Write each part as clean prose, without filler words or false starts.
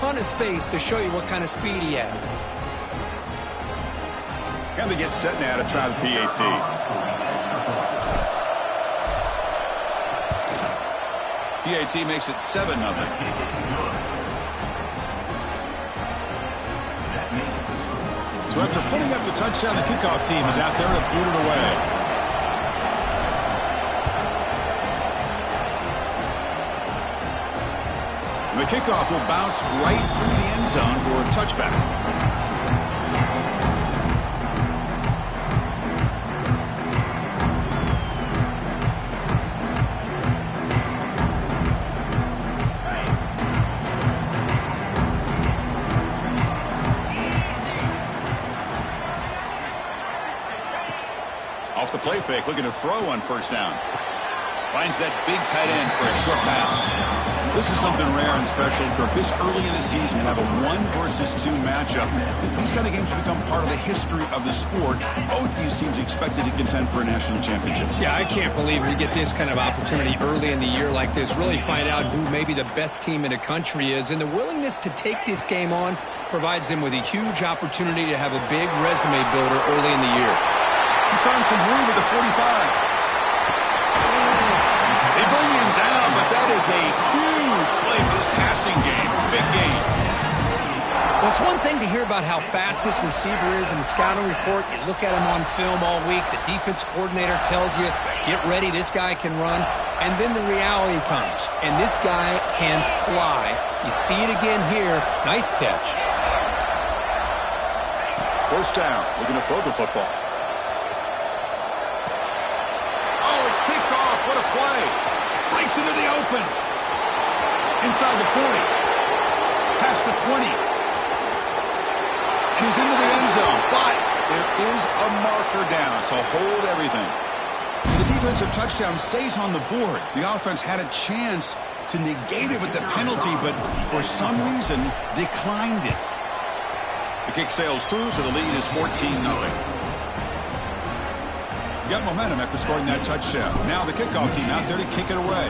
ton of space to show you what kind of speed he has. And they get set now to try the PAT. PAT makes it 7-0. So after putting up the touchdown, the kickoff team is out there to boot it away. And the kickoff will bounce right through the end zone for a touchback. Off the play fake, looking to throw on first down. Finds that big tight end for a short pass. This is something rare and special, Kirk. This early in the season, have a 1 versus 2 matchup. These kind of games have become part of the history of the sport. Both these teams expected to contend for a national championship. Yeah, I can't believe we get this kind of opportunity early in the year like this. Really find out who maybe the best team in the country is. And the willingness to take this game on provides them with a huge opportunity to have a big resume builder early in the year. He's found some room at the 45. They bring him down, but that is a huge play for this passing game. Big game. Well, it's one thing to hear about how fast this receiver is in the scouting report. You look at him on film all week. The defense coordinator tells you, get ready, this guy can run. And then the reality comes, and this guy can fly. You see it again here. Nice catch. First down. Looking to throw the football. What a play. Breaks into the open. Inside the 40. Past the 20. And he's into the end zone. But there is a marker down, so hold everything. So the defensive touchdown stays on the board. The offense had a chance to negate it with the penalty, but for some reason declined it. The kick sails through, so the lead is 14-0. Got momentum after scoring that touchdown. Now the kickoff team out there to kick it away.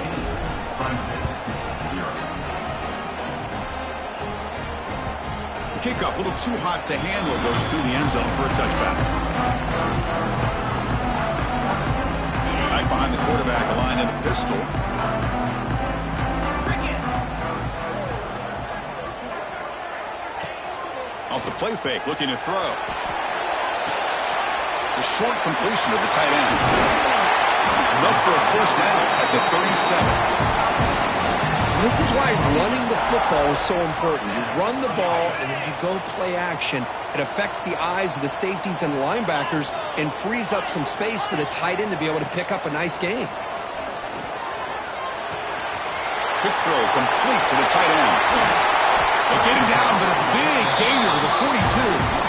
The kickoff, a little too hot to handle, goes through the end zone for a touchback. Right behind the quarterback, a line in a pistol. Off the play fake, looking to throw. The short completion of the tight end. Up for a first down at the 37. This is why running the football is so important. You run the ball and then you go play action. It affects the eyes of the safeties and linebackers and frees up some space for the tight end to be able to pick up a nice gain. Quick throw complete to the tight end. They'll get him down, but a big gainer to the 42.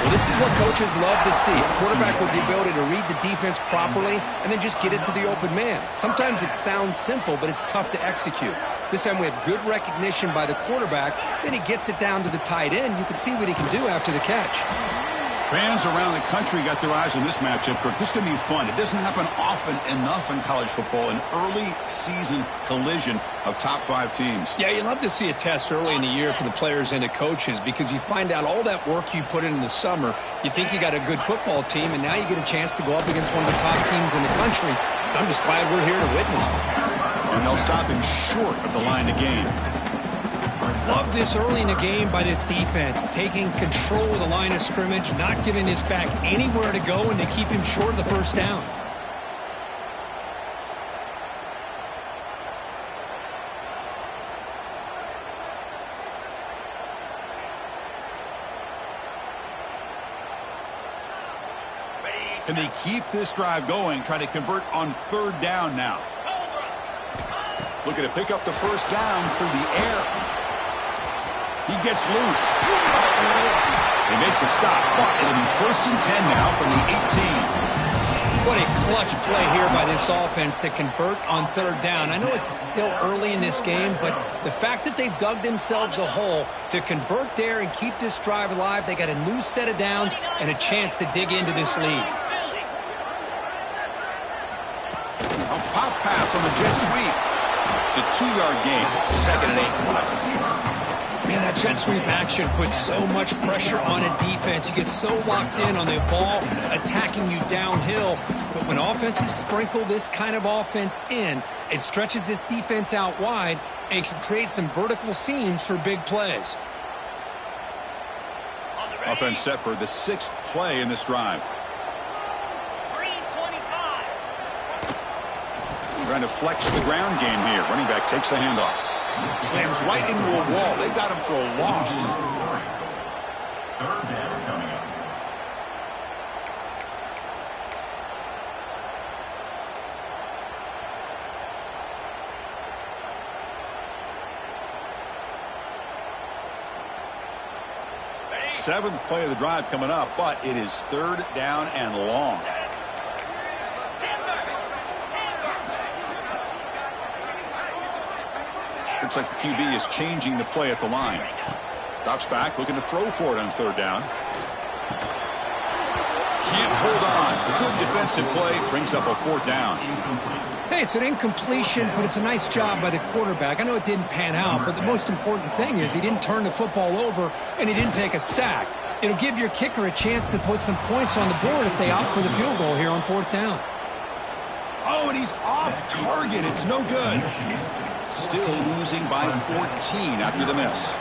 Well, this is what coaches love to see. A quarterback with the ability to read the defense properly and then just get it to the open man. Sometimes it sounds simple, but it's tough to execute. This time we have good recognition by the quarterback. Then he gets it down to the tight end. You can see what he can do after the catch. Fans around the country got their eyes on this matchup, Kirk. This is going to be fun. It doesn't happen often enough in college football, an early season collision of top 5 teams. Yeah, you love to see a test early in the year for the players and the coaches because you find out all that work you put in the summer. You think you got a good football team, and now you get a chance to go up against one of the top teams in the country. I'm just glad we're here to witness it. And they'll stop him short of the line to gain. Love this early in the game by this defense, taking control of the line of scrimmage, not giving his back anywhere to go, and to keep him short of the first down. Can they keep this drive going, try to convert on third down now? Looking to pick up the first down through the air. He gets loose. They make the stop, but it'll be 1st and 10 now from the 18. What a clutch play here by this offense to convert on third down. I know it's still early in this game, but the fact that they've dug themselves a hole to convert there and keep this drive alive, they got a new set of downs and a chance to dig into this lead. A pop pass on the jet sweep. It's a 2-yard gain. 2nd and 8. That jet sweep action puts so much pressure on a defense. You get so locked in on the ball attacking you downhill. But when offenses sprinkle this kind of offense in, it stretches this defense out wide and can create some vertical seams for big plays. Offense set for the 6th play in this drive. Trying to flex the ground game here. Running back takes the handoff. Slams right into a wall. They got him for a loss. Third down coming up. Seventh play of the drive coming up, but it is 3rd down and long. Looks like the QB is changing the play at the line. Drops back, looking to throw for it on 3rd down. Can't hold on. Good defensive play, brings up a 4th down. Hey, it's an incompletion, but it's a nice job by the quarterback. I know it didn't pan out, but the most important thing is he didn't turn the football over and he didn't take a sack. It'll give your kicker a chance to put some points on the board if they opt for the field goal here on 4th down. Oh, and he's off target. It's no good. Still losing by 14 after the miss.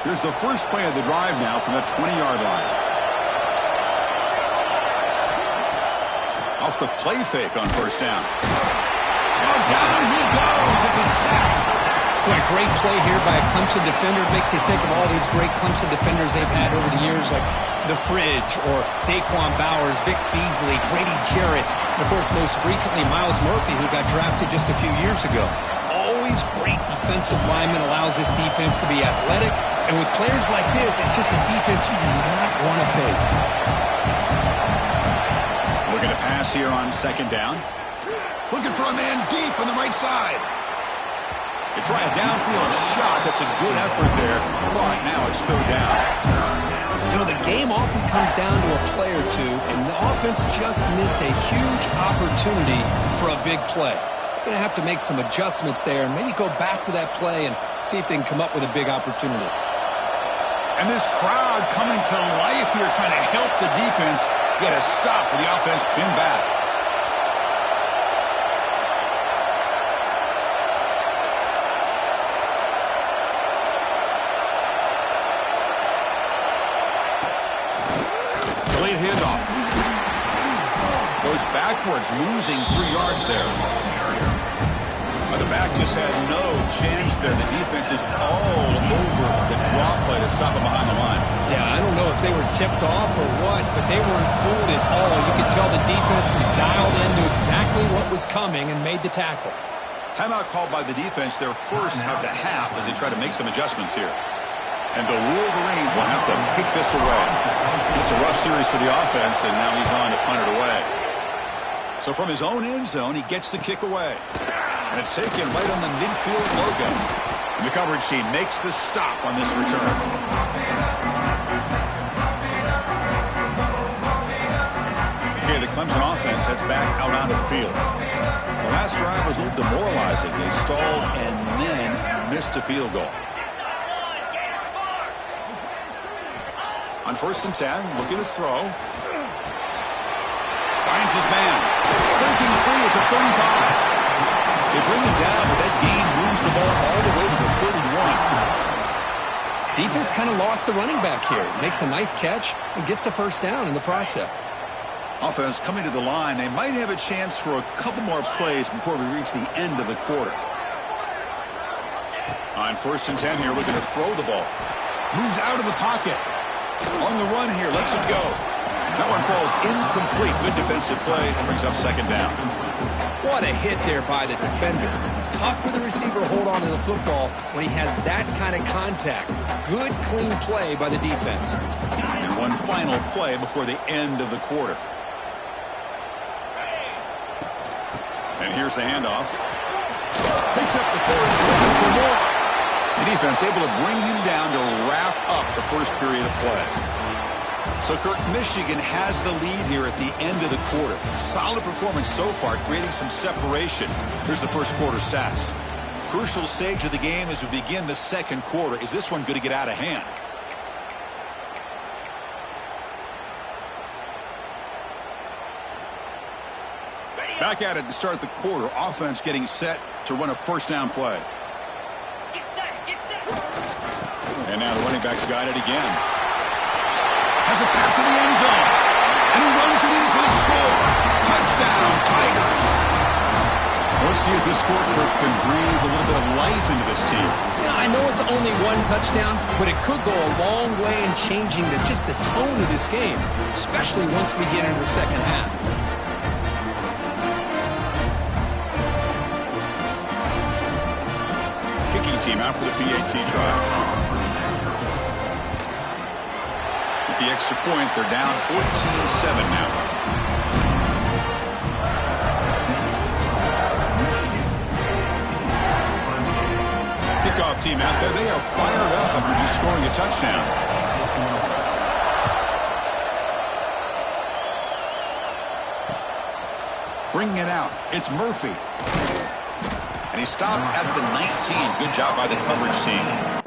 Here's the first play of the drive now from the 20-yard line. Off the play fake on 1st down. Oh, down he goes. It's a sack. Boy, great play here by a Clemson defender. It makes you think of all these great Clemson defenders they've had over the years, like The Fridge or Daquan Bowers, Vic Beasley, Grady Jarrett, and of course most recently Myles Murphy, who got drafted just a few years ago. Always great defensive lineman, allows this defense to be athletic, and with players like this, it's just a defense you do not want to face. Looking to pass here on 2nd down. Looking for a man deep on the right side. They try a downfield shot. That's a good effort there. But now it's 3rd down. You know, the game often comes down to a play or two, and the offense just missed a huge opportunity for a big play. Going to have to make some adjustments there and maybe go back to that play and see if they can come up with a big opportunity. And this crowd coming to life here, trying to help the defense get a stop with the offense pinned back. Delayed handoff. Goes backwards, losing 3 yards there. The back just had no chance there. The defense is all over the draw play to stop him behind the line. Yeah, I don't know if they were tipped off or what, but they weren't fooled at all. You could tell the defense was dialed into exactly what was coming and made the tackle. Timeout called by the defense, their first of the half, as they try to make some adjustments here. And the Wolverines will have to kick this away. It's a rough series for the offense, and now he's on to punt it away. So from his own end zone, he gets the kick away. And it's taken right on the midfield logo. And the coverage team makes the stop on this return. Okay, the Clemson offense heads back out onto the field. The last drive was a little demoralizing. They stalled and then missed a field goal. On 1st and 10, looking to throw. Finds his man. Breaking free at the 35. They bring him down, but that gain moves the ball all the way to the 31. Defense kind of lost the running back here. Makes a nice catch and gets the 1st down in the process. Offense coming to the line. They might have a chance for a couple more plays before we reach the end of the quarter. On 1st and 10 here, looking to throw the ball. Moves out of the pocket. On the run here, lets it go. That one falls incomplete. Good defensive play. Brings up 2nd down. What a hit there by the defender. Tough for the receiver to hold on to the football when he has that kind of contact. Good, clean play by the defense. And one final play before the end of the quarter. And here's the handoff. Picks up the first, looking for more. The defense able to bring him down to wrap up the first period of play. So, Kirk, Michigan has the lead here at the end of the quarter. Solid performance so far, creating some separation. Here's the first quarter stats. Crucial stage of the game as we begin the second quarter. Is this one going to get out of hand? Back at it to start the quarter. Offense getting set to run a first down play. Get set, get set. And now the running back's got it again. Has a path to the end zone. And he runs it in for the score. Touchdown, Tigers. Let's see if this score can breathe a little bit of life into this team. Yeah, I know it's only one touchdown, but it could go a long way in changing just the tone of this game, especially once we get into the second half. Kicking team out for the PAT try. With the extra point, they're down 14-7 now. Kickoff team out there. They are fired up after just scoring a touchdown. Bringing it out. It's Murphy. And he stopped at the 19. Good job by the coverage team.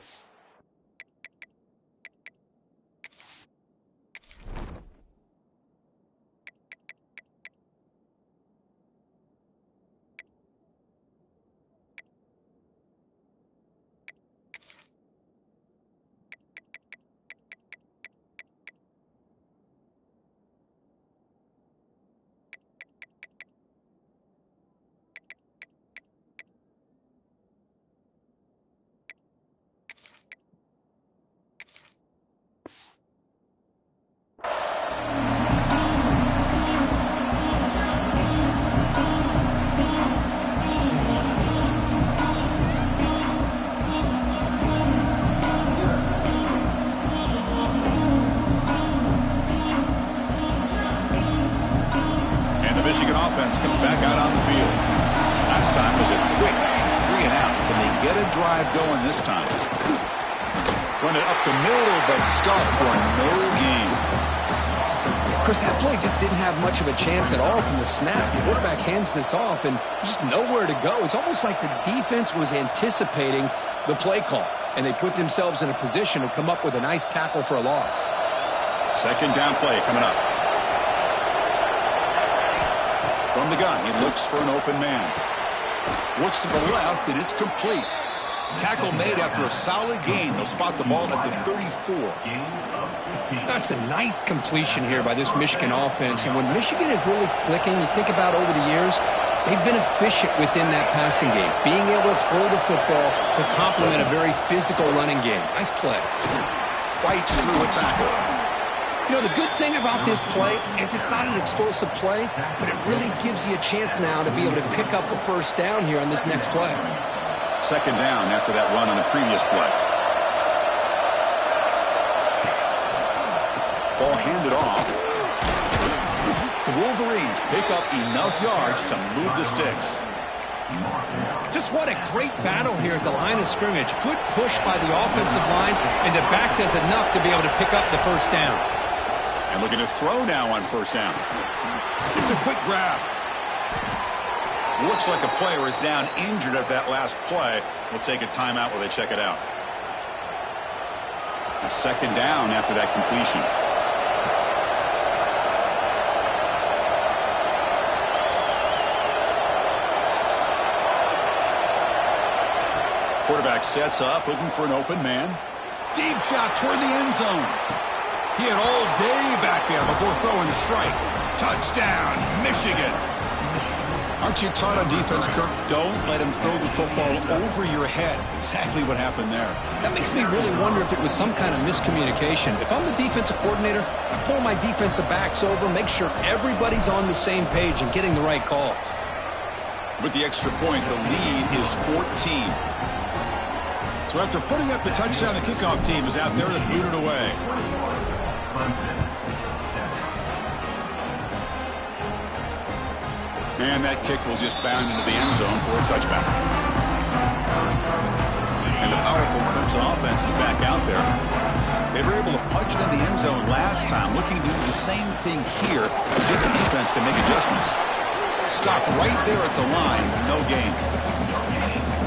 Michigan offense comes back out on the field. Last time was a quick 3 and out. Can they get a drive going this time? Run it up the middle, but stuffed for no gain. Chris, that play just didn't have much of a chance at all from the snap. The quarterback hands this off, and just nowhere to go. It's almost like the defense was anticipating the play call, and they put themselves in a position to come up with a nice tackle for a loss. Second down play coming up. From the gun, he looks for an open man. Looks to the left, and it's complete. Tackle made after a solid gain. They'll spot the ball at the 34. That's a nice completion here by this Michigan offense. And when Michigan is really clicking, you think about over the years, they've been efficient within that passing game, being able to throw the football to complement a very physical running game. Nice play. Fights through a tackle. You know, the good thing about this play is it's not an explosive play, but it really gives you a chance now to be able to pick up a first down here on this next play. Second down after that run on the previous play. Ball handed off. The Wolverines pick up enough yards to move the sticks. Just what a great battle here at the line of scrimmage. Good push by the offensive line, and the back does enough to be able to pick up the first down. And looking to throw now on first down. It's a quick grab. Looks like a player is down injured at that last play. We'll take a timeout while they check it out. A second down after that completion. Quarterback sets up, looking for an open man. Deep shot toward the end zone. He had all day back there before throwing the strike. Touchdown, Michigan. Aren't you taught on defense, Kirk? Don't let him throw the football over your head. Exactly what happened there. That makes me really wonder if it was some kind of miscommunication. If I'm the defensive coordinator, I pull my defensive backs over, make sure everybody's on the same page and getting the right calls. With the extra point, the lead is 14. So after putting up the touchdown, the kickoff team is out there to boot it away. And that kick will just bound into the end zone for a a touchback. And the powerful Clemson offense is back out there. They were able to punch it in the end zone last time, looking to do the same thing here to see if the defense can make adjustments. Stopped right there at the line, no gain.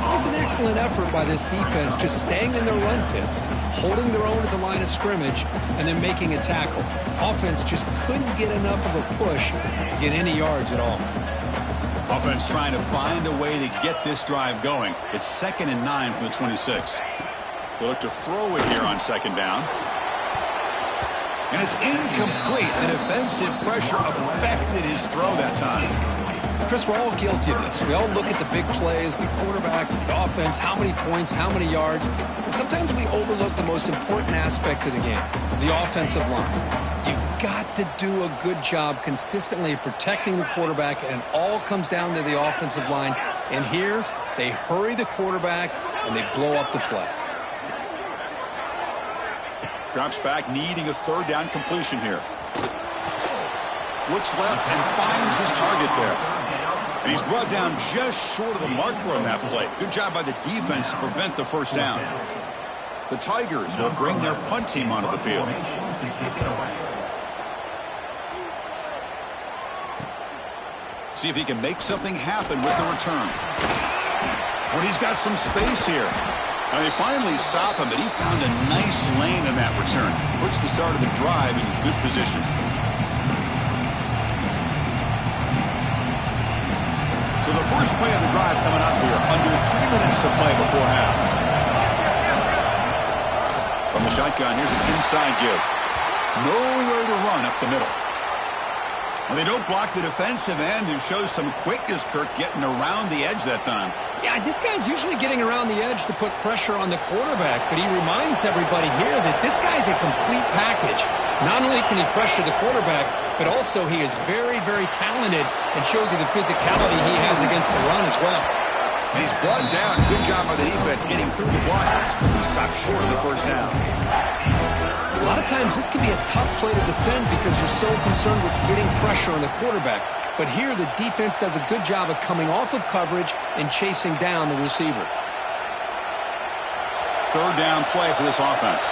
It was an excellent effort by this defense, just staying in their run fits, holding their own at the line of scrimmage, and then making a tackle. Offense just couldn't get enough of a push to get any yards at all. Offense trying to find a way to get this drive going. It's 2nd and 9 from the 26. They look to throw it here on 2nd down. And it's incomplete. The defensive pressure affected his throw that time. Chris, we're all guilty of this. We all look at the big plays, the quarterbacks, the offense, how many points, how many yards. And sometimes we overlook the most important aspect of the game, the offensive line. You've got to do a good job consistently protecting the quarterback, and it all comes down to the offensive line. And here, they hurry the quarterback, and they blow up the play. Drops back, needing a 3rd down completion here. Looks left and finds his target there. And he's brought down just short of the marker on that play. Good job by the defense to prevent the 1st down. The Tigers will bring their punt team onto the field. See if he can make something happen with the return. When he's got some space here. Now they finally stop him, but he found a nice lane in that return. Puts the start of the drive in good position. So the first play of the drive coming up here. Under 3 minutes to play before half. From the shotgun, here's an inside give. Nowhere to run up the middle. Well, they don't block the defensive end, who shows some quickness, Kirk, getting around the edge that time. Yeah, this guy's usually getting around the edge to put pressure on the quarterback, but he reminds everybody here that this guy's a complete package. Not only can he pressure the quarterback, but also he is very, very talented and shows you the physicality he has against the run as well. And he's brought down. Good job by the defense getting through the blockers. He stopped short of the 1st down. A lot of times this can be a tough play to defend because you're so concerned with getting pressure on the quarterback. But here the defense does a good job of coming off of coverage and chasing down the receiver. 3rd down play for this offense.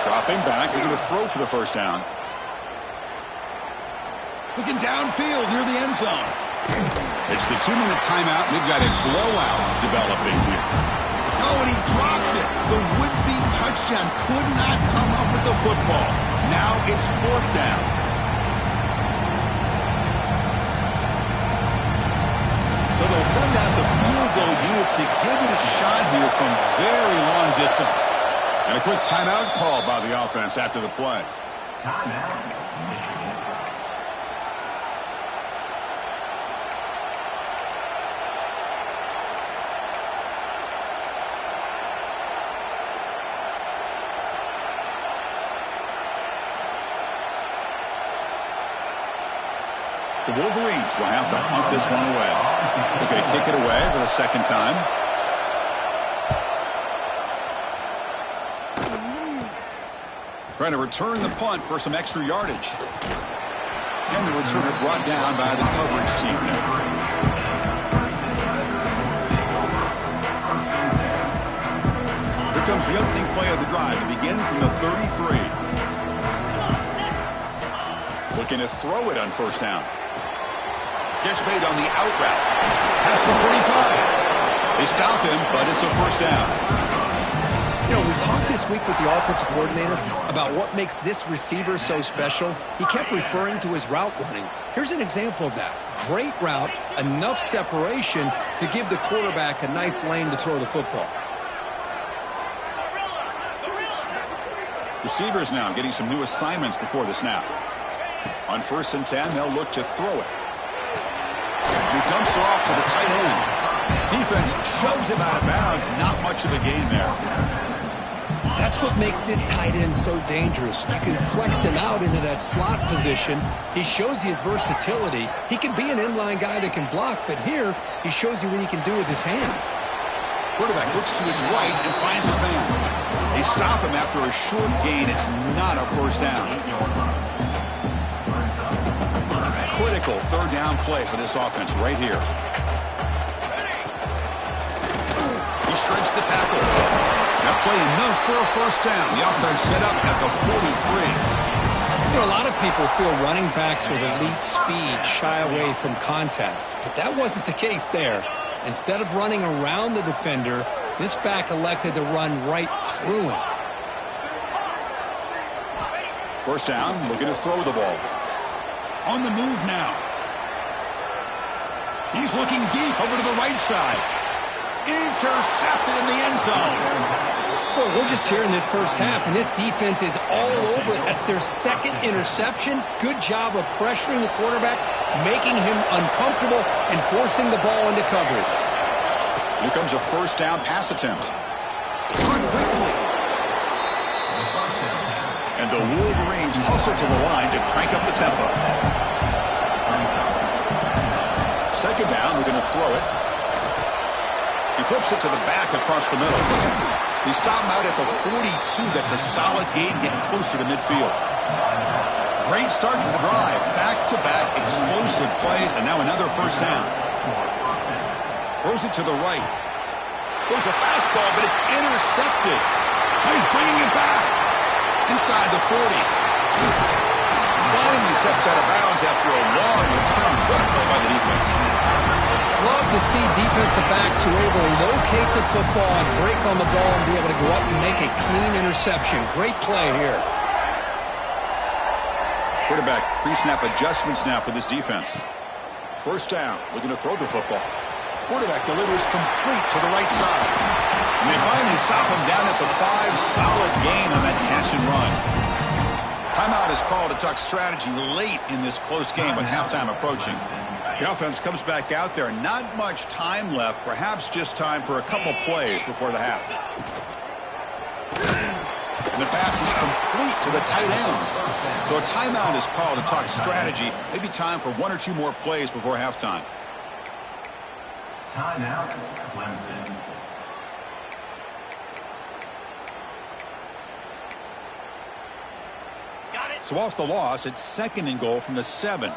Dropping back, they're going to throw for the 1st down. Looking downfield near the end zone. It's the 2-minute timeout. We've got a blowout developing here. Oh, and he dropped it. The would-be touchdown could not come up with the football. Now it's 4th down. So they'll send out the field goal unit to give it a shot here from very long distance. And a quick timeout call by the offense after the play. Timeout, Michigan. The Wolverines will have to punt this one away. They're going to kick it away for the 2nd time. Trying to return the punt for some extra yardage. And the returner brought down by the coverage team there. Here comes the opening play of the drive to begin from the 33. Looking to throw it on 1st down. Catch made on the out route. Past the 45. They stop him, but it's a 1st down. You know, we talked this week with the offensive coordinator about what makes this receiver so special. He kept referring to his route running. Here's an example of that. Great route, enough separation to give the quarterback a nice lane to throw the football. Receivers now getting some new assignments before the snap. On 1st and 10, they'll look to throw it. He dumps it off to the tight end. Defense shoves him out of bounds. Not much of a gain there. That's what makes this tight end so dangerous. You can flex him out into that slot position. He shows you his versatility. He can be an inline guy that can block, but here he shows you what he can do with his hands. Quarterback looks to his right and finds his man. He They stop him after a short gain. It's not a first down. Critical third down play for this offense right here. He shreds the tackle. That play enough for a first down. The offense set up at the 43. You know, a lot of people feel running backs with elite speed shy away from contact, but that wasn't the case there. Instead of running around the defender, this back elected to run right through him. First down, looking to throw the ball. On the move now. He's looking deep over to the right side. Intercepted in the end zone. Well, we're just here in this first half, and this defense is all over it. That's their second interception. Good job of pressuring the quarterback, making him uncomfortable, and forcing the ball into coverage. Here comes a first down pass attempt. Run quickly. And the Wolverines hustle to the line to crank up the tempo. Second down, we're going to throw it. He flips it to the back across the middle. They stop him out at the 42. That's a solid gain, getting closer to midfield. Great start to the drive. Back-to-back explosive plays, and now another first down. Throws it to the right. Throws a fastball, but it's intercepted. He's bringing it back. Inside the 40. Finally steps out of bounds after a long return. What a play by the defense. Love to see defensive backs who are able to locate the football and break on the ball and be able to go up and make a clean interception. Great play here. Quarterback pre-snap adjustments now for this defense. First down, looking to throw the football. Quarterback delivers complete to the right side. And they finally stop him down at the 5. Solid gain on that catch and run. Timeout is called to talk strategy late in this close game with halftime approaching. The offense comes back out there. Not much time left. Perhaps just time for a couple plays before the half. And the pass is complete to the tight end. So a timeout is called to talk strategy. Maybe time for 1 or 2 more plays before halftime. Timeout, Clemson. Got it. So off the loss, it's 2nd and goal from the 7.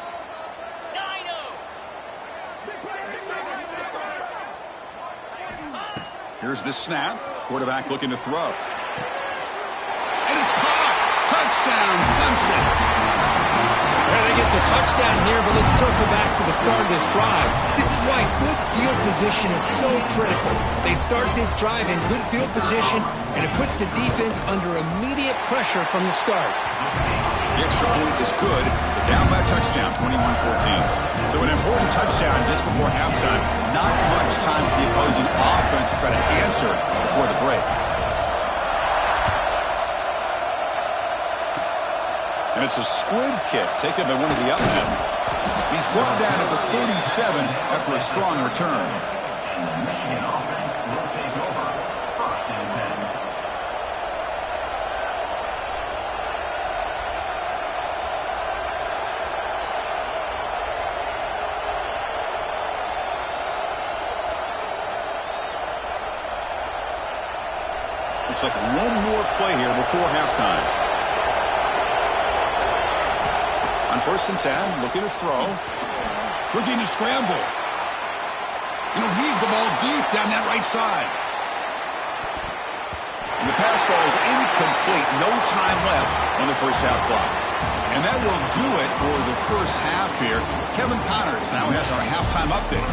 Here's the snap. Quarterback looking to throw. And it's caught. Touchdown, Clemson. Well, they get the touchdown here, but let's circle back to the start of this drive. This is why good field position is so critical. They start this drive in good field position, and it puts the defense under immediate pressure from the start. The extra point is good. They're down by a touchdown, 21-14. So an important touchdown just before halftime. Not much time for the opposing offense to try to answer before the break. And it's a squib kick taken by one of the up men. He's brought down at the 37 after a strong return. And the Michigan offense will take over. 1st and 10. Looks like one more play here before halftime. On 1st and 10, looking to throw. Looking to scramble. And he'll heave the ball deep down that right side. And the pass falls incomplete. No time left on the first half clock. And that will do it for the first half here. Kevin Connors now has our halftime update.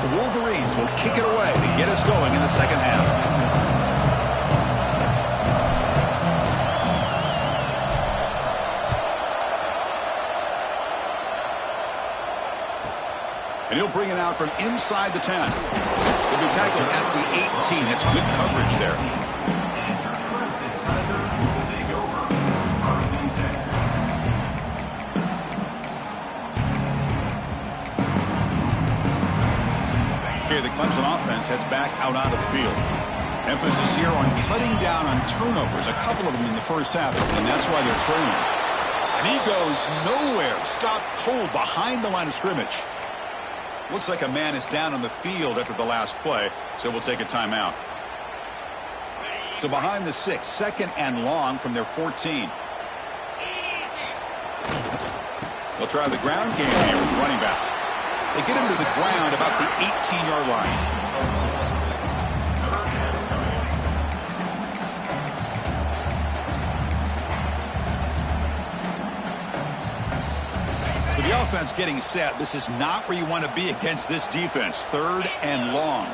The Wolverines will kick it away to get us going in the second half. And he'll bring it out from inside the 10. He'll be tackled at the 18. That's good coverage there. Okay, the Clemson offense heads back out onto the field. Emphasis here on cutting down on turnovers, a couple of them in the first half, and that's why they're trailing. And he goes nowhere. Stopped cold behind the line of scrimmage. Looks like a man is down on the field after the last play, so we'll take a timeout. So behind the 6, 2nd and long from their 14. They'll try the ground game here with the running back. They get him to the ground about the 18-yard line. So the offense getting set. This is not where you want to be against this defense. 3rd and long.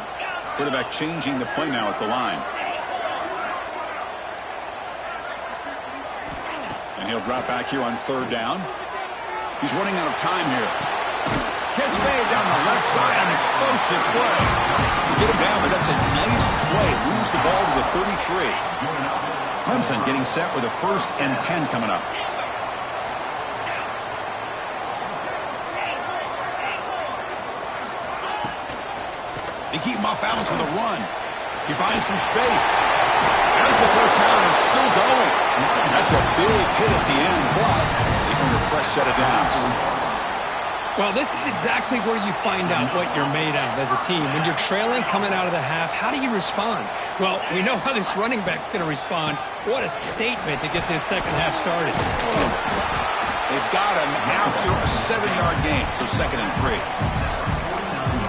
Quarterback changing the play now at the line. And he'll drop back here on 3rd down. He's running out of time here. Catch made down the left side, an explosive play. You get him down, but that's a nice play. Moves the ball to the 33. Clemson getting set with a 1st and 10 coming up. They keep him off balance with a run. He finds some space. As the 1st down is still going. That's a big hit at the end, but they earn a fresh set of downs. Well, this is exactly where you find out what you're made of as a team. When you're trailing coming out of the half, how do you respond? Well, we know how this running back's going to respond. What a statement to get this second half started. They've got him after a 7-yard gain, so 2nd and 3.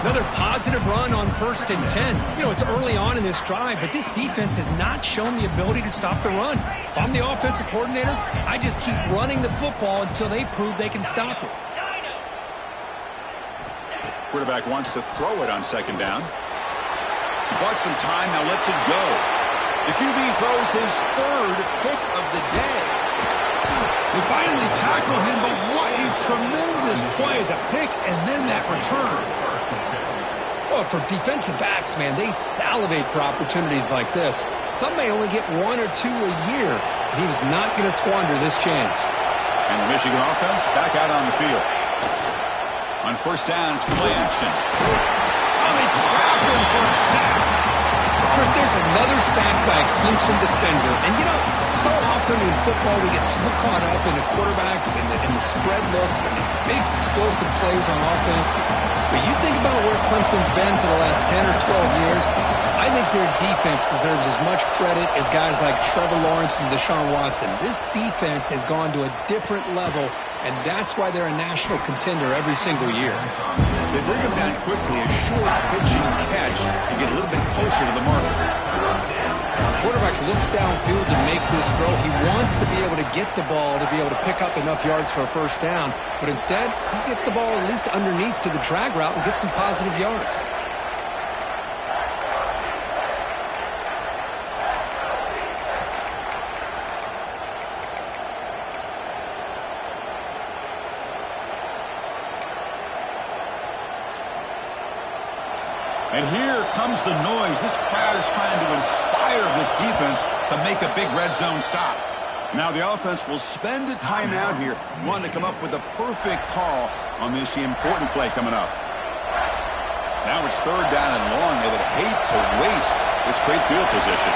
Another positive run on 1st and 10. You know, it's early on in this drive, but this defense has not shown the ability to stop the run. If I'm the offensive coordinator, I just keep running the football until they prove they can stop it. Quarterback wants to throw it on 2nd down. He bought some time, now lets it go. The QB throws his 3rd pick of the day. They finally tackle him, but what a tremendous play. The pick and then that return. Well, for defensive backs, man, they salivate for opportunities like this. Some may only get 1 or 2 a year, and he was not going to squander this chance. And the Michigan offense back out on the field. On 1st down, it's play action. Oh, they trap him for a sack. Chris, there's another sack by a Clemson defender. And, you know, so often in football we get so caught up in the quarterbacks and the spread looks and the big explosive plays on offense. But you think about where Clemson's been for the last 10 or 12 years, I think their defense deserves as much credit as guys like Trevor Lawrence and Deshaun Watson. This defense has gone to a different level, and that's why they're a national contender every single year. They bring him down quickly, a short pitching catch to get a little bit closer to the marker. Quarterback looks downfield to make this throw. He wants to be able to get the ball to be able to pick up enough yards for a 1st down, but instead he gets the ball at least underneath to the drag route and gets some positive yards. And here comes the noise. This crowd is trying to inspire this defense to make a big red zone stop. Now the offense will spend a timeout here, wanting to come up with a perfect call on this important play coming up. Now it's 3rd down and long. They would hate to waste this great field position.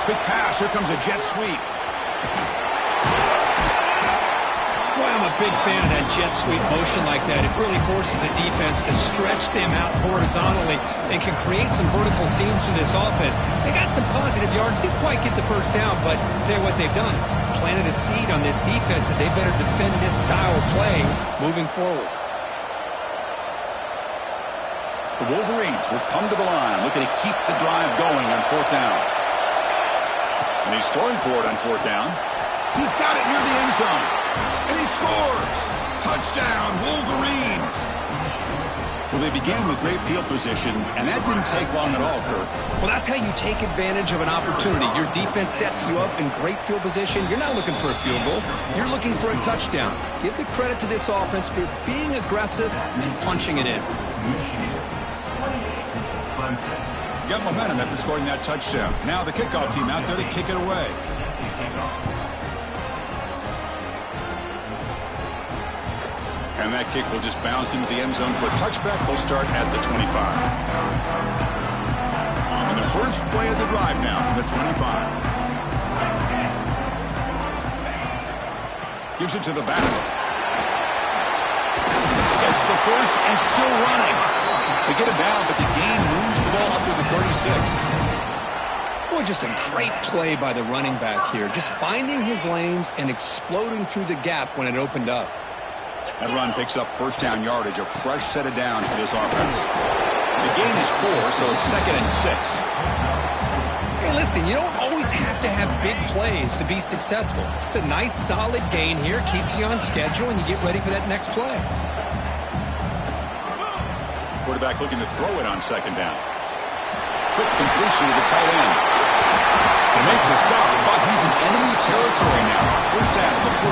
Quick pass. Here comes a jet sweep. Boy, I'm a big fan of that jet sweep motion like that. It really forces the defense to stretch them out horizontally and can create some vertical seams through this offense. They got some positive yards. Didn't quite get the 1st down, but I'll tell you what they've done. Planted a seed on this defense that they better defend this style of play moving forward. The Wolverines will come to the line, looking to keep the drive going on 4th down. And he's throwing for it on 4th down. He's got it near the end zone. And he scores! Touchdown, Wolverines! Well, they began with great field position, and that didn't take long at all, Kirk. Well, that's how you take advantage of an opportunity. Your defense sets you up in great field position. You're not looking for a field goal. You're looking for a touchdown. Give the credit to this offense for being aggressive and punching it in. Got momentum after scoring that touchdown. Now the kickoff team out there to kick it away. And that kick will just bounce into the end zone for a touchback. We'll start at the 25. And the first play of the drive now from the 25. Gives it to the back. gets the first and still running. They get him down, but the gain moves the ball up to the 36. Boy, just a great play by the running back here. Just finding his lanes and exploding through the gap when it opened up. That run picks up first down yardage, a fresh set of downs for this offense. The gain is 4, so it's 2nd and 6. Hey, listen, you don't always have to have big plays to be successful. It's a nice, solid gain here, keeps you on schedule, and you get ready for that next play. Quarterback looking to throw it on 2nd down. Quick completion to the tight end. To make the stop, but he's in enemy territory now. First down at the 45.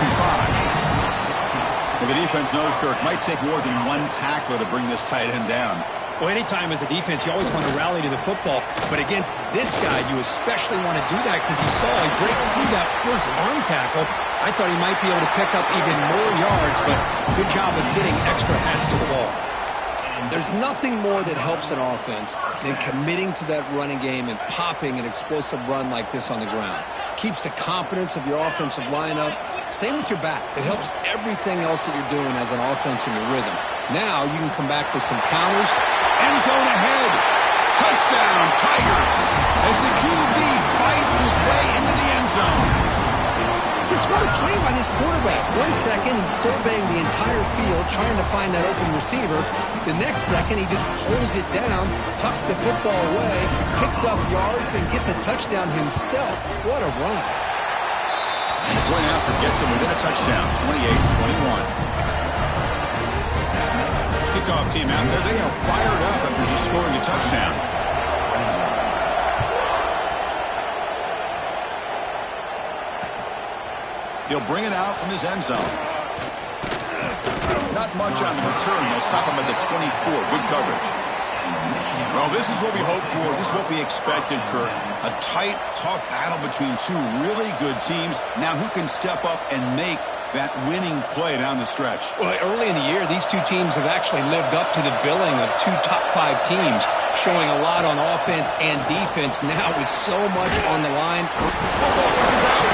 Well, the defense knows Kirk might take more than one tackler to bring this tight end down. Well, anytime as a defense, you always want to rally to the football. But against this guy, you especially want to do that because you saw he breaks through that first arm tackle. I thought he might be able to pick up even more yards, but good job of getting extra hats to the ball. There's nothing more that helps an offense than committing to that running game and popping an explosive run like this on the ground. Keeps the confidence of your offensive lineup. Same with your back. It helps everything else that you're doing as an offense in your rhythm. Now you can come back with some counters. End zone ahead. Touchdown, Tigers, as the QB fights his way into the end zone. Just what a play by this quarterback. 1 second, he's surveying the entire field, trying to find that open receiver. The next second, he just pulls it down, tucks the football away, picks up yards, and gets a touchdown himself. What a run. And going after gets him within a touchdown, 28-21. Kickoff team out there, they are fired up after just scoring a touchdown. He'll bring it out from his end zone. Not much on the return. They'll stop him at the 24. Good coverage. Well, this is what we hoped for. This is what we expected, Kurt. A tight, tough battle between two really good teams. Now who can step up and make that winning play down the stretch? Well, early in the year, these two teams have actually lived up to the billing of two top 5 teams, showing a lot on offense and defense. Now with so much on the line. Football comes out.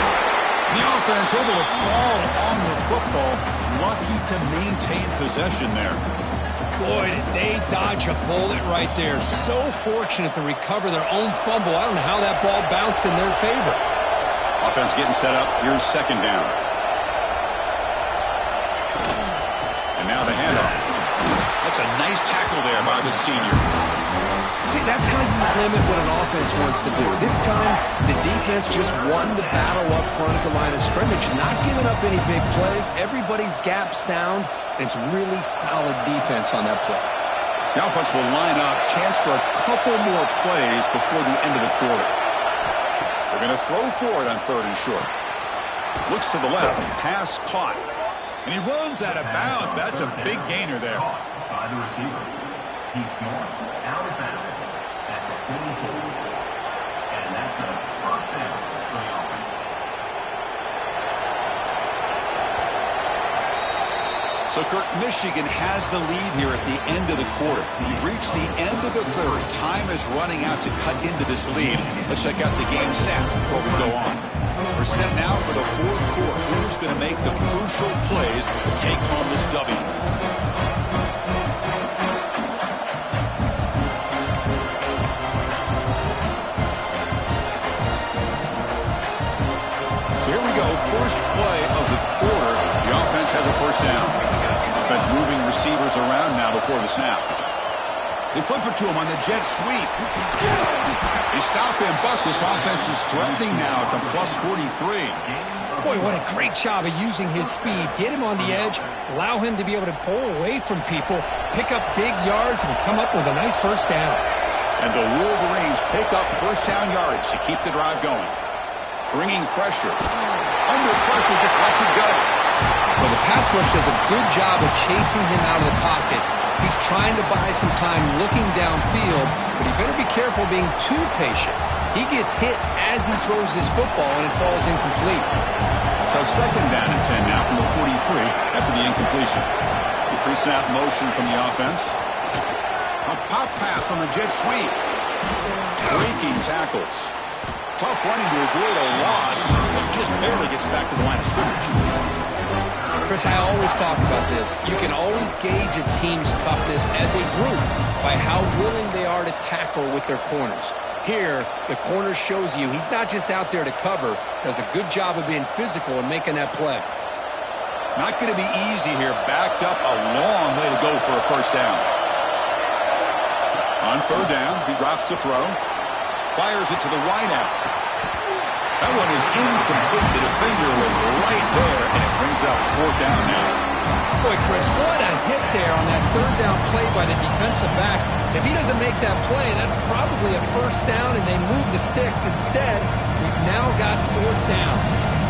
The offense able to fall on the football. Lucky to maintain possession there. Boy, did they dodge a bullet right there. So fortunate to recover their own fumble. I don't know how that ball bounced in their favor. Offense getting set up. Here's 2nd down. And now the handoff. That's a nice tackle there by the senior. See, that's how you limit what an offense wants to do. This time, the defense just won the battle up front at the line of scrimmage, not giving up any big plays. Everybody's gap sound. It's really solid defense on that play. The offense will line up. Chance for a couple more plays before the end of the quarter. They're going to throw for it on 3rd and short. Looks to the left. Pass caught. And he runs out of bounds. That's a big gainer there. By the receiver. He's going out of bounds at the 44. And that's a first down for the offense. So, Kirk, Michigan has the lead here at the end of the quarter. We've reached the end of the 3rd. Time is running out to cut into this lead. Let's check out the game stats before we go on. We're set now for the 4th quarter. Who's going to make the crucial plays to take home this W? First play of the quarter, the offense has a first down. Offense moving receivers around now before the snap. They flip it to him on the jet sweep. They stop him, but this offense is threatening now at the plus 43. Boy, what a great job of using his speed. Get him on the edge, allow him to be able to pull away from people, pick up big yards, and come up with a nice first down. And the Wolverines pick up first down yardage to keep the drive going. Bringing pressure. Under pressure, just lets it go. Well, the pass rush does a good job of chasing him out of the pocket. He's trying to buy some time looking downfield, but he better be careful being too patient. He gets hit as he throws his football, and it falls incomplete. So 2nd down and 10 now from the 43 after the incompletion. The pre-snap motion from the offense. A pop pass on the jet sweep. Breaking tackles. Tough running to avoid a loss, but just barely gets back to the line of scrimmage. Chris, I always talk about this. You can always gauge a team's toughness as a group by how willing they are to tackle with their corners. Here, the corner shows you he's not just out there to cover, does a good job of being physical and making that play. Not going to be easy here. Backed up a long way to go for a first down. On third down, he drops to throw. Fires it to the wideout. That one is incomplete. The defender was right there, and it brings up fourth down now. Boy, Chris, what a hit there on that third down play by the defensive back. If he doesn't make that play, that's probably a first down, and they move the sticks. Instead, we've now got fourth down.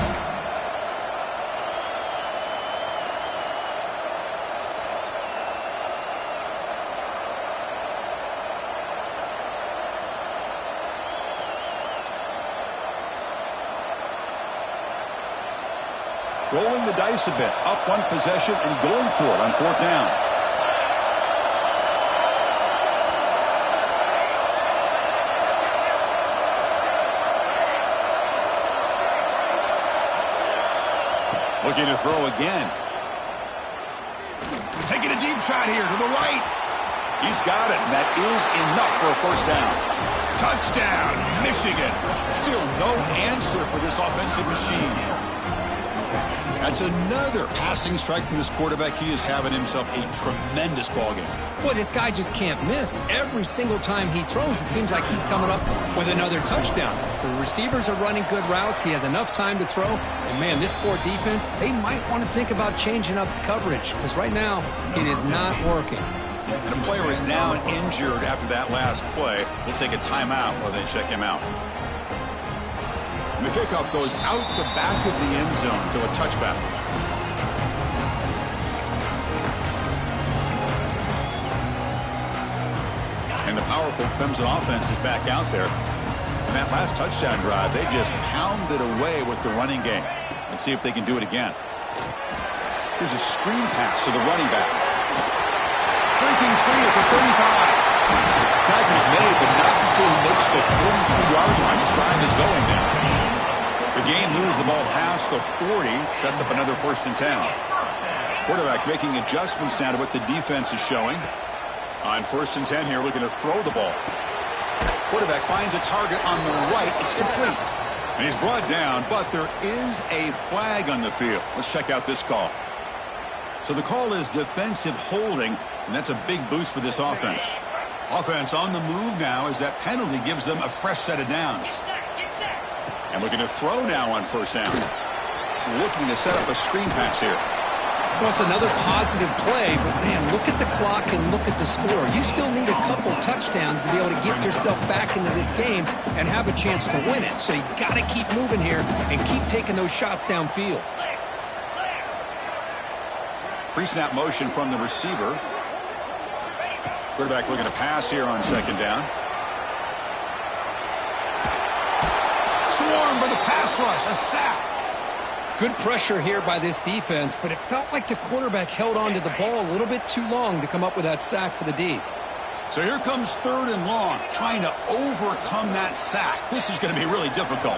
Rolling the dice a bit, up one possession and going for it on fourth down. Looking to throw again. Taking a deep shot here to the right. He's got it, and that is enough for a first down. Touchdown, Michigan. Still no answer for this offensive machine. That's another passing strike from this quarterback. He is having himself a tremendous ballgame. Boy, this guy just can't miss. Every single time he throws, it seems like he's coming up with another touchdown. The receivers are running good routes. He has enough time to throw. And, man, this poor defense, they might want to think about changing up coverage because right now it is not working. And a player is down injured after that last play. We'll take a timeout while they check him out. And the kickoff goes out the back of the end zone, so a touchback. And the powerful Clemson offense is back out there. And that last touchdown drive, they just pounded away with the running game. Let's see if they can do it again. Here's a screen pass to the running back. Breaking free at the 35. Tackle's made, but not before he makes the 43-yard line. This drive is going now. The game moves the ball past the 40, sets up another 1st and 10. Quarterback making adjustments now to what the defense is showing. On 1st and 10 here, looking to throw the ball. Quarterback finds a target on the right. It's complete. And he's brought down, but there is a flag on the field. Let's check out this call. So the call is defensive holding, and that's a big boost for this offense. Offense on the move now as that penalty gives them a fresh set of downs. And looking to throw now on 1st down. Looking to set up a screen pass here. Well, it's another positive play, but, man, look at the clock and look at the score. You still need a couple touchdowns to be able to get yourself back into this game and have a chance to win it. So you got to keep moving here and keep taking those shots downfield. Pre-snap motion from the receiver. Quarterback looking to pass here on 2nd down. Swarmed by the pass rush, a sack. Good pressure here by this defense, but it felt like the quarterback held on to the ball a little bit too long to come up with that sack for the D. So here comes 3rd and long, trying to overcome that sack. This is going to be really difficult.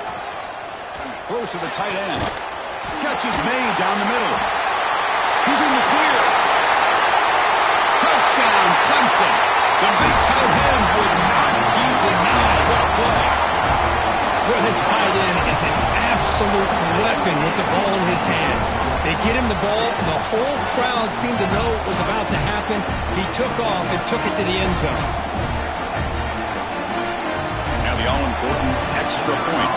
Throws to the tight end. Catch is made down the middle. He's in the clear. Touchdown, Clemson. The big tight end would not be denied. What a play. Well, this tight end is an absolute weapon with the ball in his hands. They get him the ball. The whole crowd seemed to know what was about to happen. He took off and took it to the end zone. Now the all-important extra point.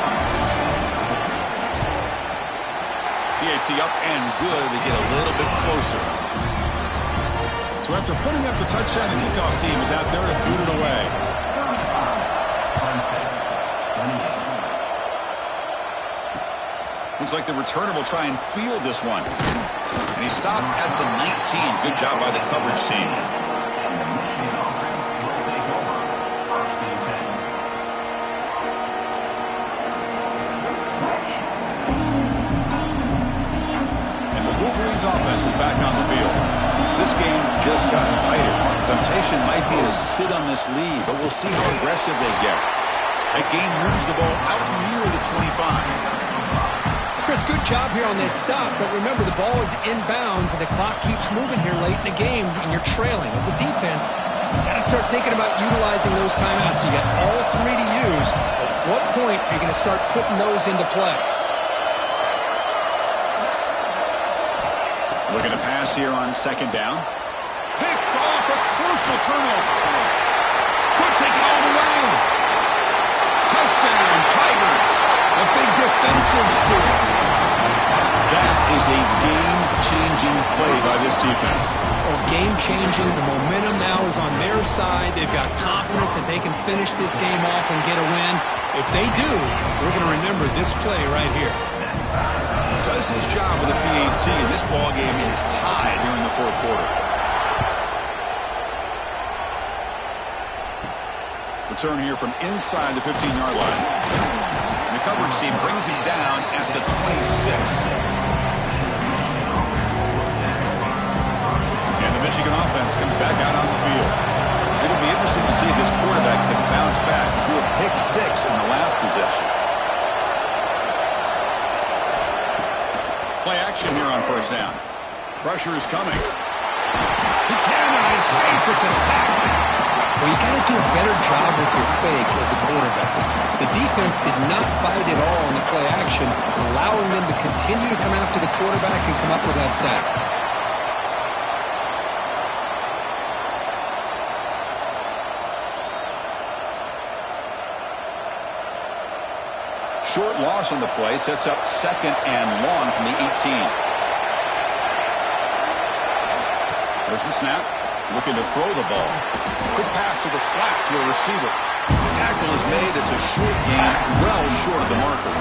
PAT up and good. They get a little bit closer. So after putting up the touchdown, the kickoff team is out there to boot it away. Looks like the returner will try and field this one. And he stopped at the 19. Good job by the coverage team. And the Wolverines offense is back on the field. This game just got tighter. Temptation might be to sit on this lead, but we'll see how aggressive they get. That game moves the ball out near the 25. Chris, good job here on this stop, but remember, the ball is inbounds, and the clock keeps moving here late in the game, and you're trailing. As a defense, you got to start thinking about utilizing those timeouts. You got all three to use. At what point are you going to start putting those into play? Looking to pass here on second down. Picked off, a crucial turnover. Could take it all the way. Touchdown, Tigers. A big defensive score. That is a game-changing play by this defense. Well, game-changing. The momentum now is on their side. They've got confidence that they can finish this game off and get a win. If they do, we're going to remember this play right here. Does his job with a PAT, and this ball game is tied here in the fourth quarter. Return here from inside the 15-yard line. And the coverage team brings him down at the 26. And the Michigan offense comes back out on the field. It'll be interesting to see if this quarterback can bounce back. He threw a pick 6 in the last possession. Play action here on first down. Pressure is coming. He cannot escape. It's a sack. Well, you got to do a better job with your fake as a quarterback. The defense did not fight at all in the play action, allowing them to continue to come after the quarterback and come up with that sack. Short loss on the play sets up second and long from the 18. There's the snap. Looking to throw the ball. Quick pass to the flat to a receiver. The tackle is made. It's a short gain, well short of the marker.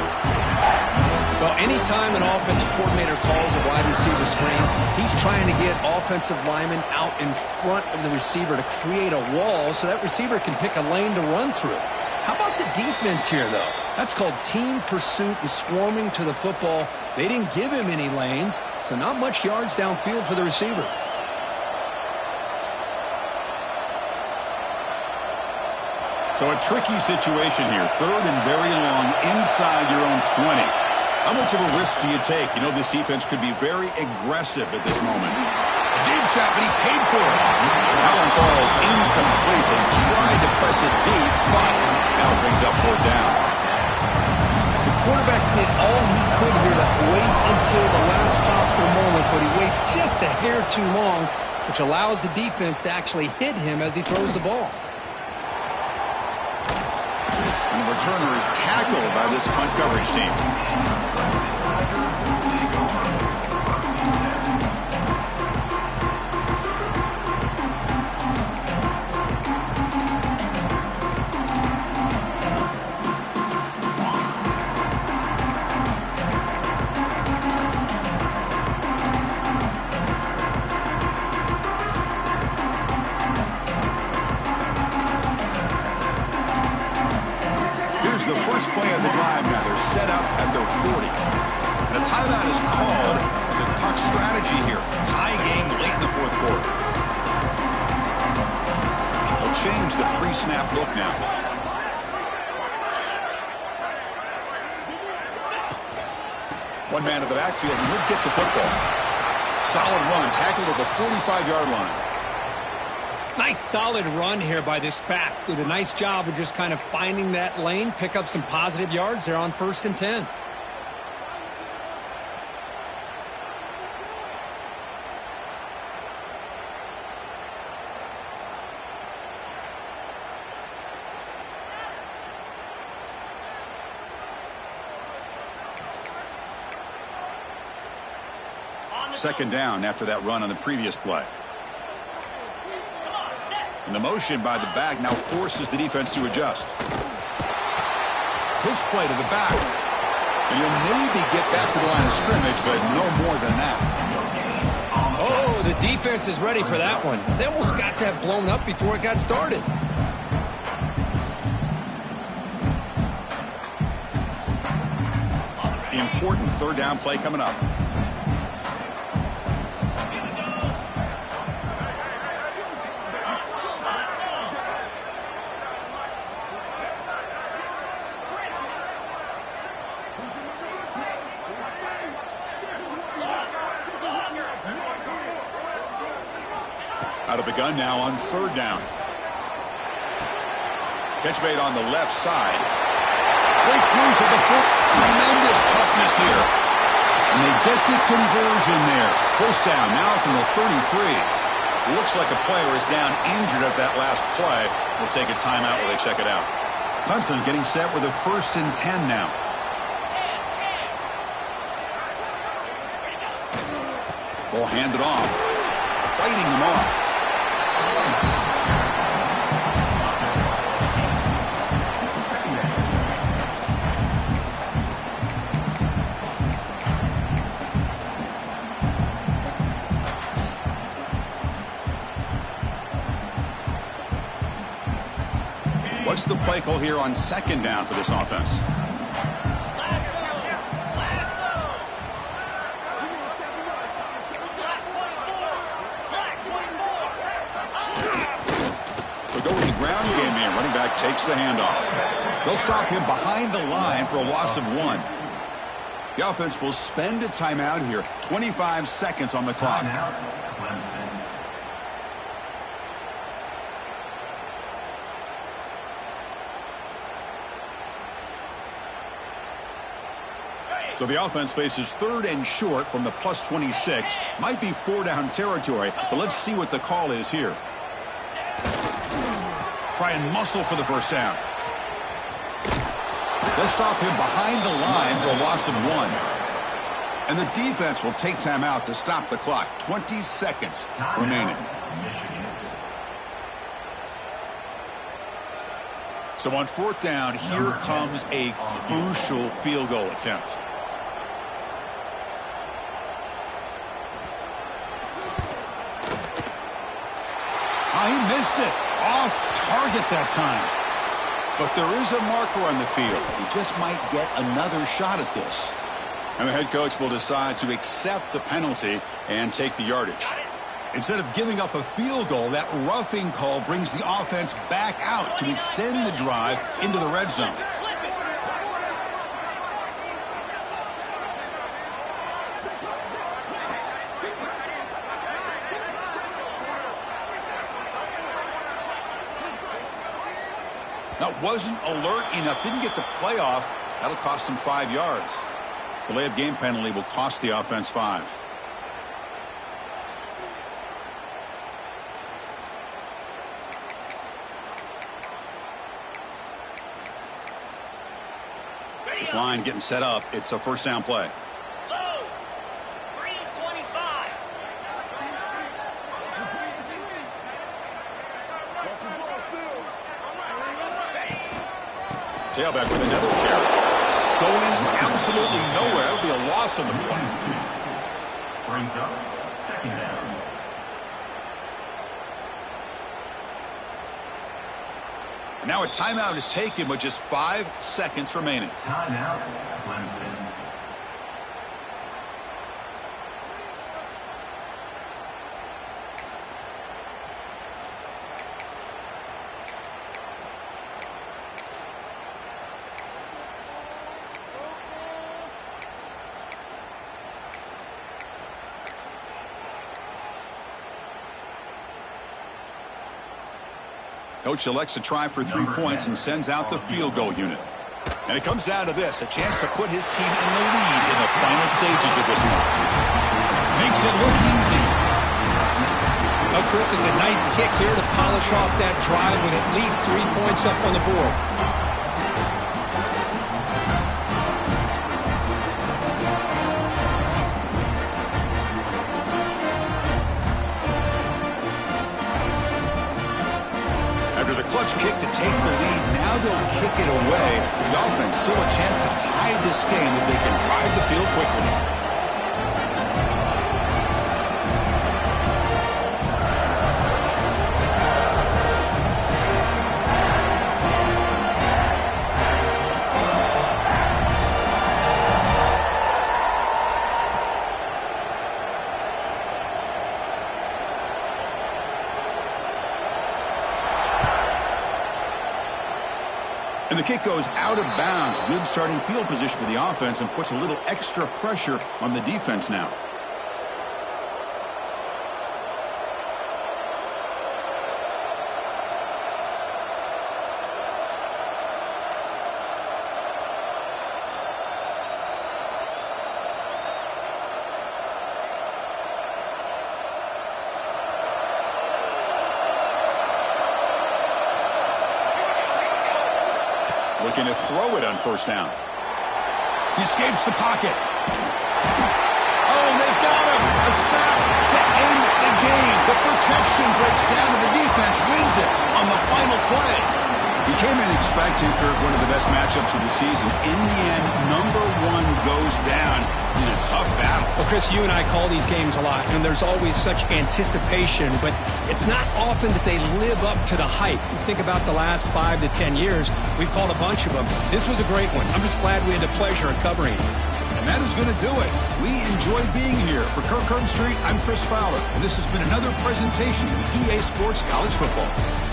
Well, anytime an offensive coordinator calls a wide receiver screen, he's trying to get offensive linemen out in front of the receiver to create a wall so that receiver can pick a lane to run through. How about the defense here, though? That's called team pursuit and swarming to the football. They didn't give him any lanes, so not much yards downfield for the receiver. So a tricky situation here. Third and very long inside your own 20. How much of a risk do you take? You know this defense could be very aggressive at this moment. A deep shot, but he paid for it. That one falls incomplete. They tried to press it deep, but now it brings up fourth down. The quarterback did all he could here to wait until the last possible moment, but he waits just a hair too long, which allows the defense to actually hit him as he throws the ball. And the returner is tackled by this punt coverage team. The first play of the drive now. They're set up at their 40. And a timeout is called to talk strategy here. Tie game late in the fourth quarter. They'll change the pre-snap look now. One man at the backfield, and he'll get the football. Solid run, tackled at the 45-yard line. Nice solid run here by this back. Did a nice job of just kind of finding that lane, pick up some positive yards there on 1st and 10. Second down after that run on the previous play. And the motion by the back now forces the defense to adjust. Pitch play to the back. And you'll maybe get back to the line of scrimmage, but no more than that. Oh, the defense is ready for that one. They almost got that blown up before it got started. Important third down play coming up. Out of the gun now on third down. Catch made on the left side. Breaks loose at the foot. Tremendous toughness here. And they get the conversion there. First down now from the 33. Looks like a player is down injured at that last play. We'll take a timeout while they check it out. Clemson getting set with a 1st and 10 now. Ball handed off. Fighting them off. What's the play call here on 2nd down for this offense? We'll go with the ground game here. Running back takes the handoff. They'll stop him behind the line for a loss of 1. The offense will spend a timeout here. 25 seconds on the clock. Clemson. So the offense faces 3rd and short from the +26. Might be 4-down territory, but let's see what the call is here. Try and muscle for the first down. They'll stop him behind the line for a loss of 1. And the defense will take time out to stop the clock. 20 seconds remaining. So on 4th down, here comes a crucial field goal attempt. He missed it. Off target that time. But there is a marker on the field. He just might get another shot at this. And the head coach will decide to accept the penalty and take the yardage. Instead of giving up a field goal, that roughing call brings the offense back out to extend the drive into the red zone. That wasn't alert enough. Didn't get the play off. That'll cost him 5 yards. Delay of game penalty will cost the offense 5. This line getting set up. It's a 1st down play. Tailback with another carry. Going absolutely nowhere. That'll be a loss on the play. Brings up 2nd down. Now a timeout is taken with just 5 seconds remaining. Timeout, Clemson. Coach elects to try for 3 points and sends out the field goal unit. And it comes down to this, a chance to put his team in the lead in the final stages of this one. Makes it look easy. Well, Chris, it's a nice kick here to polish off that drive with at least 3 points up on the board. Clutch kick to take the lead. Now they'll kick it away. The offense still a chance to tie this game if they can drive the field quickly. And the kick goes out of bounds. Good starting field position for the offense and puts a little extra pressure on the defense now. Looking to throw it on first down. He escapes the pocket. Oh, they've got him. A sack to end the game. The protection breaks down and the defense wins it on the final play. He came in expecting, Kirk, one of the best matchups of the season. In the end, number one goes down in a tough battle. Well, Chris, you and I call these games a lot, and there's always such anticipation, but it's not often that they live up to the hype. You think about the last 5 to 10 years, we've called a bunch of them. This was a great one. I'm just glad we had the pleasure of covering it. And that is going to do it. We enjoyed being here. For Kirk Herbstreit, I'm Chris Fowler, and this has been another presentation of EA Sports College Football.